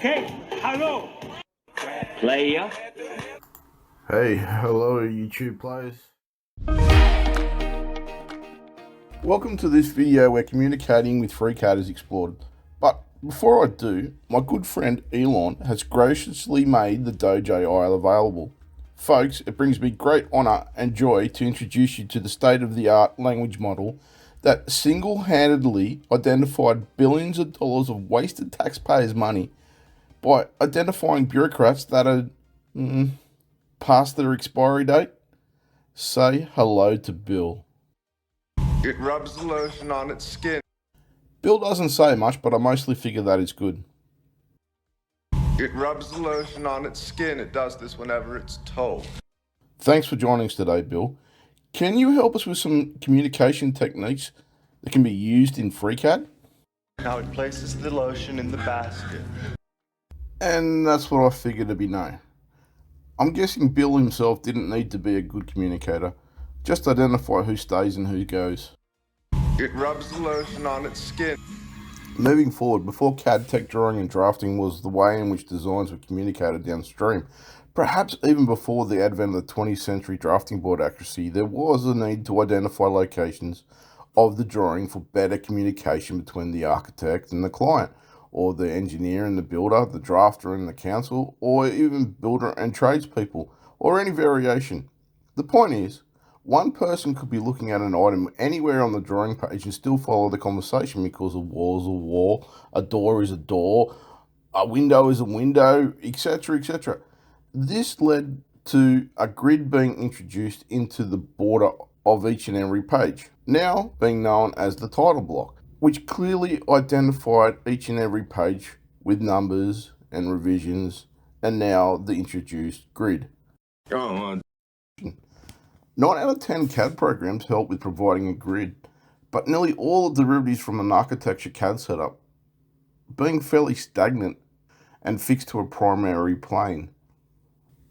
Okay, hello. Player. Hey, hello YouTube players. Welcome to this video where communicating with FreeCAD is explored. But before I do, my good friend Elon has graciously made the Dojo IL available. Folks, it brings me great honour and joy to introduce you to the state-of-the-art language model that single-handedly identified billions of dollars of wasted taxpayers' money by identifying bureaucrats that are past their expiry date. Say hello to Bill. It rubs the lotion on its skin. Bill doesn't say much, but I mostly figure that is good. It rubs the lotion on its skin. It does this whenever it's told. Thanks for joining us today, Bill. Can you help us with some communication techniques that can be used in FreeCAD? Now it places the lotion in the basket. And that's what I figured to be no. I'm guessing Bill himself didn't need to be a good communicator. Just identify who stays and who goes. It rubs the lotion on its skin. Moving forward, before CAD tech drawing and drafting was the way in which designs were communicated downstream, perhaps even before the advent of the 20th century drafting board accuracy, there was a need to identify locations of the drawing for better communication between the architect and the client, or the engineer and the builder, the drafter and the council, or even builder and tradespeople, or any variation. The point is, one person could be looking at an item anywhere on the drawing page and still follow the conversation because a wall is a wall, a door is a door, a window is a window, etc., etc. This led to a grid being introduced into the border of each and every page, now being known as the title block, which clearly identified each and every page with numbers and revisions, and now the introduced grid. Go on. 9 out of 10 CAD programs help with providing a grid, but nearly all the derivatives from an architecture CAD setup being fairly stagnant and fixed to a primary plane.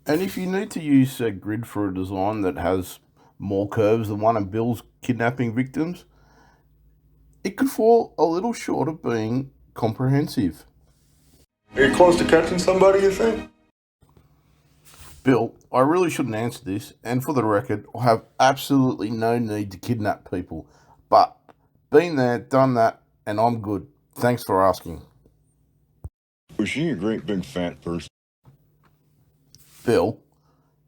And if you need to use a grid for a design that has more curves than one of Bill's kidnapping victims, it could fall a little short of being comprehensive. Are you close to catching somebody, you think? Bill, I really shouldn't answer this, and for the record, I have absolutely no need to kidnap people. But, been there, done that, and I'm good. Thanks for asking. Was she a great big fat person? Bill,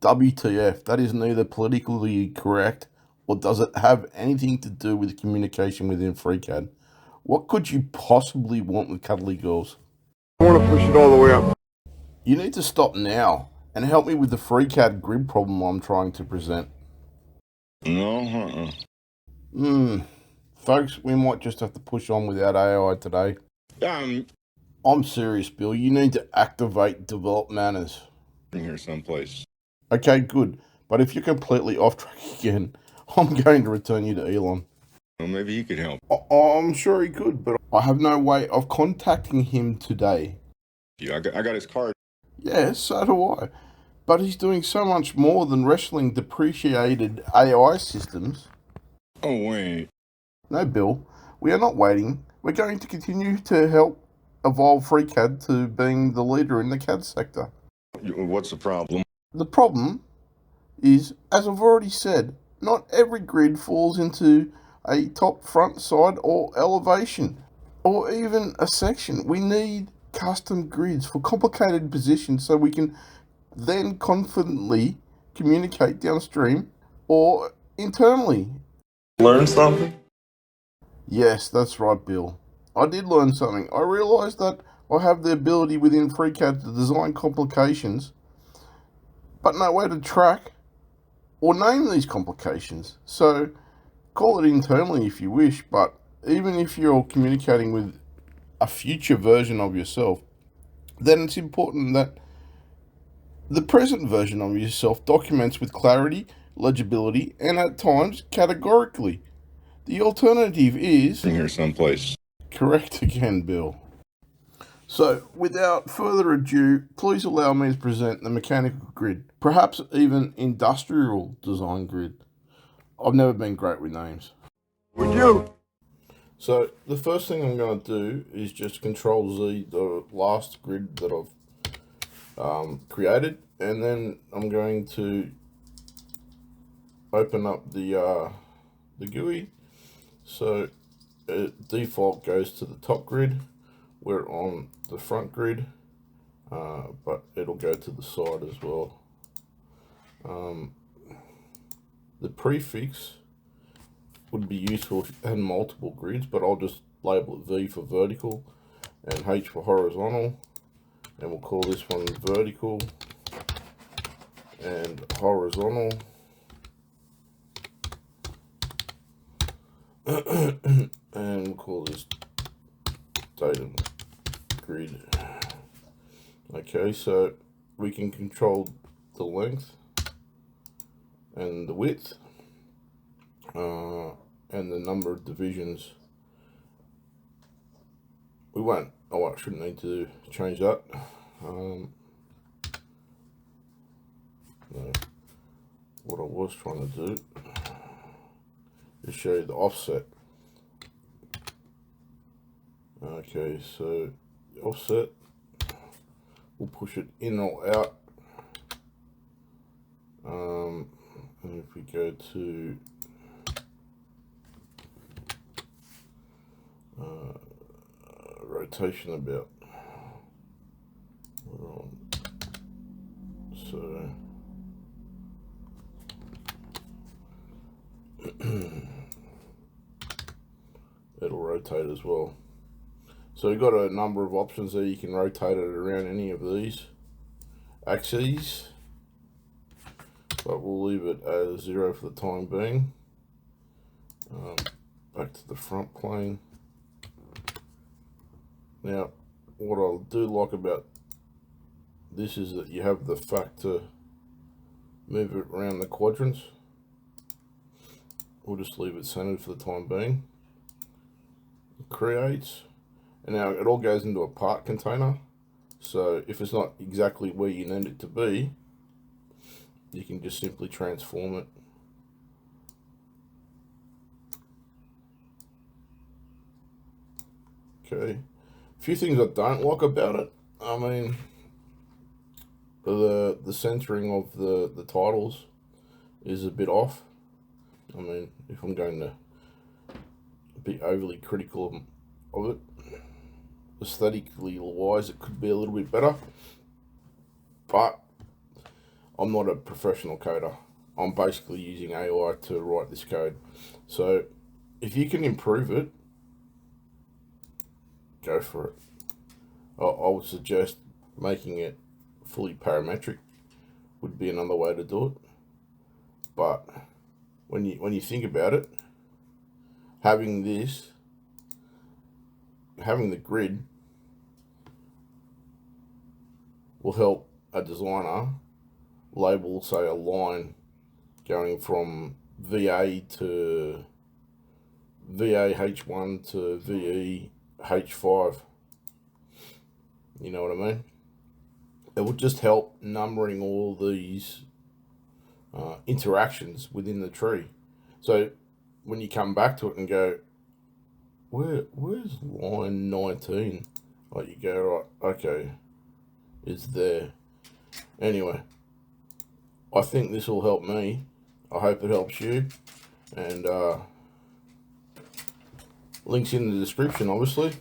WTF, that is neither politically correct, or does it have anything to do with communication within FreeCAD. What could you possibly want with cuddly girls? I want to push it all the way up. You need to stop now and help me with the FreeCAD grid problem I'm trying to present. No, Folks, we might just have to push on without AI today. I'm serious, Bill. You need to activate develop manners. in here someplace. Okay, good. But if you're completely off track again, I'm going to return you to Elon. Well, maybe he could help. I'm sure he could, but I have no way of contacting him today. Yeah, I got his card. Yes, so do I. But he's doing so much more than wrestling depreciated AI systems. Oh, wait. No, Bill, we are not waiting. We're going to continue to help evolve FreeCAD to being the leader in the CAD sector. What's the problem? The problem is, as I've already said, not every grid falls into a top, front, side, or elevation, or even a section. We need custom grids for complicated positions so we can then confidently communicate downstream or internally. Learn something? Yes, that's right, Bill. I did learn something. I realised that I have the ability within FreeCAD to design complications, but no way to track or name these complications. So, call it internally if you wish, but even if you're communicating with a future version of yourself, then it's important that the present version of yourself documents with clarity, legibility, and at times categorically. The alternative is... In here someplace. Correct again, Bill. So, without further ado, please allow me to present the mechanical grid, perhaps even industrial design grid. I've never been great with names. Would you? So the first thing I'm going to do is just Control Z the last grid that I've created, and then I'm going to open up the GUI. So default goes to the top grid. We're on the front grid, but it'll go to the side as well. The prefix would be useful if you had multiple grids, but I'll just label it V for vertical and H for horizontal, and we'll call this one vertical and horizontal. And we'll call this datum grid. Okay, so we can control the length and the width and the number of divisions. We won't, oh, I shouldn't need to change that. No. What I was trying to do is show you the offset. Okay, so the offset, we'll push it in or out. And if we go to rotation about, so it'll rotate as well. So you've got a number of options there. You can rotate it around any of these axes, but we'll leave it as 0 for the time being. Back to the front plane. Now, what I do like about this is that you have the fact to move it around the quadrants. We'll just leave it centered for the time being. It creates, and now it all goes into a part container. So if it's not exactly where you need it to be, you can just simply transform it. Okay, a few things I don't like about it. I mean, the centering of the titles is a bit off. I mean, if I'm going to be overly critical of it, aesthetically wise, it could be a little bit better, but I'm not a professional coder. I'm basically using AI to write this code. So if you can improve it, go for it. I would suggest making it fully parametric would be another way to do it. But when you think about it, having the grid will help a designer label, say, a line going from VA to VA H1 to VE H5. You know what I mean? It would just help numbering all these interactions within the tree. So when you come back to it and go, where's line 19? Like, you go, right, okay, it's there. Anyway, I think this will help me. I hope it helps you. And links in the description, obviously.